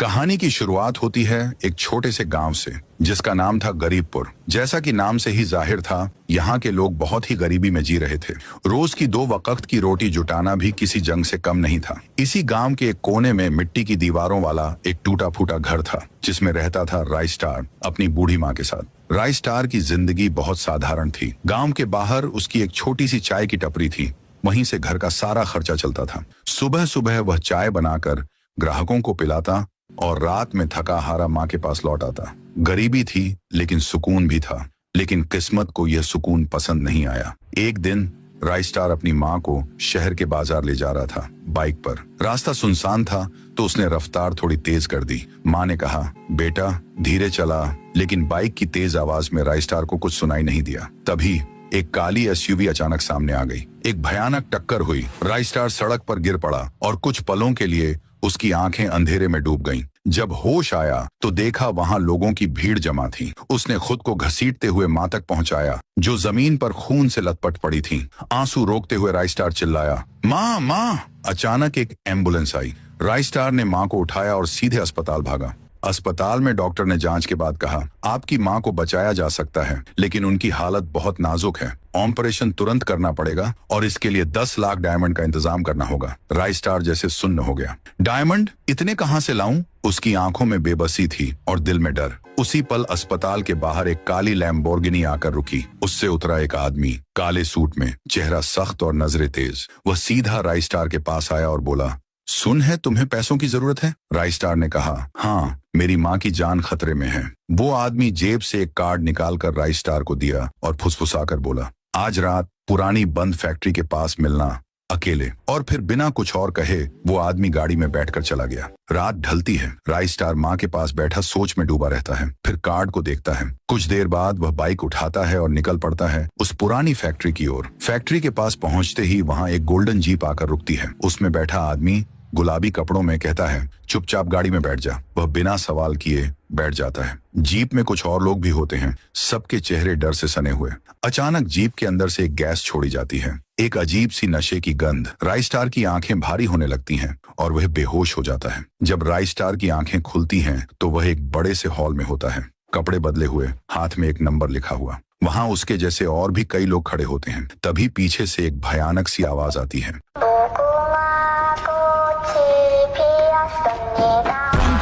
कहानी की शुरुआत होती है एक छोटे से गांव से जिसका नाम था गरीबपुर। जैसा कि नाम से ही जाहिर था, यहाँ के लोग बहुत ही गरीबी में जी रहे थे। रोज की 2 वक्त की रोटी जुटाना भी किसी जंग से कम नहीं था। इसी गांव के एक कोने में मिट्टी की दीवारों वाला एक टूटा फूटा घर था जिसमें रहता था राइस्टार अपनी बूढ़ी माँ के साथ। राइस्टार की जिंदगी बहुत साधारण थी। गाँव के बाहर उसकी एक छोटी सी चाय की टपरी थी, वहीं से घर का सारा खर्चा चलता था। सुबह सुबह वह चाय बनाकर ग्राहकों को पिलाता और रात में थका हारा माँ के पास लौट आता। गरीबी थी लेकिन सुकून भी था। लेकिन किस्मत को यह सुकून पसंद नहीं आया। एक दिन राइस्टार अपनी माँ को शहर के बाजार ले जा रहा था बाइक पर। रास्ता सुनसान था तो उसने रफ्तार थोड़ी तेज कर दी। माँ ने कहा, बेटा धीरे चला। लेकिन बाइक की तेज आवाज में राइस्टार को कुछ सुनाई नहीं दिया। तभी एक काली एसयूवी अचानक सामने आ गई। एक भयानक टक्कर हुई। राइस्टार सड़क पर गिर पड़ा और कुछ पलों के लिए उसकी आंखें अंधेरे में डूब गईं। जब होश आया तो देखा वहां लोगों की भीड़ जमा थी। उसने खुद को घसीटते हुए मां तक पहुंचाया जो जमीन पर खून से लथपथ पड़ी थी। आंसू रोकते हुए राइस्टार चिल्लाया, माँ माँ। अचानक एक एम्बुलेंस आई। राइस्टार ने मां को उठाया और सीधे अस्पताल भागा। अस्पताल में डॉक्टर ने जांच के बाद कहा, आपकी मां को बचाया जा सकता है लेकिन उनकी हालत बहुत नाजुक है। ऑपरेशन तुरंत करना पड़ेगा और इसके लिए 10 लाख डायमंड का इंतजाम करना होगा। राइस्टार जैसे सुन्न हो गया। डायमंड इतने कहां से लाऊं? उसकी आंखों में बेबसी थी और दिल में डर। उसी पल अस्पताल के बाहर एक काली लैम्बोर्गिनी आकर रुकी। उससे उतरा एक आदमी काले सूट में, चेहरा सख्त और नजरें तेज। वह सीधा राइस्टार के पास आया और बोला, सुन है तुम्हें पैसों की जरूरत है? राइस्टार ने कहा, हाँ, मेरी माँ की जान खतरे में है। वो आदमी जेब से एक कार्ड निकालकर राइस्टार को दिया और फुसफुसाकर बोला, आज रात पुरानी बंद फैक्ट्री के पास मिलना अकेले। और फिर बिना कुछ और कहे वो आदमी गाड़ी में बैठकर चला गया। रात ढलती है। राइस्टार माँ के पास बैठा सोच में डूबा रहता है। फिर कार्ड को देखता है। कुछ देर बाद वह बाइक उठाता है और निकल पड़ता है उस पुरानी फैक्ट्री की ओर। फैक्ट्री के पास पहुंचते ही वहां एक गोल्डन जीप आकर रुकती है। उसमें बैठा आदमी गुलाबी कपड़ों में कहता है, चुपचाप गाड़ी में बैठ जा। वह बिना सवाल किए बैठ जाता है। जीप में कुछ और लोग भी होते हैं, सबके चेहरे डर से सने हुए। अचानक जीप के अंदर से एक गैस छोड़ी जाती है, एक अजीब सी नशे की गंध। राइस्टार की आंखें भारी होने लगती हैं और वह बेहोश हो जाता है। जब राइस्टार की आंखें खुलती हैं तो वह एक बड़े से हॉल में होता है, कपड़े बदले हुए, हाथ में एक नंबर लिखा हुआ। वहां उसके जैसे और भी कई लोग खड़े होते हैं। तभी पीछे से एक भयानक सी आवाज आती है।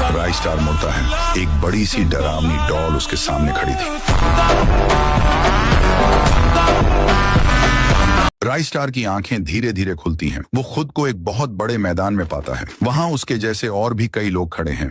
राइस्टार मुड़ता है। एक बड़ी सी डरावनी डॉल उसके सामने खड़ी थी। राइस्टार की आंखें धीरे धीरे खुलती हैं। वो खुद को एक बहुत बड़े मैदान में पाता है। वहां उसके जैसे और भी कई लोग खड़े हैं।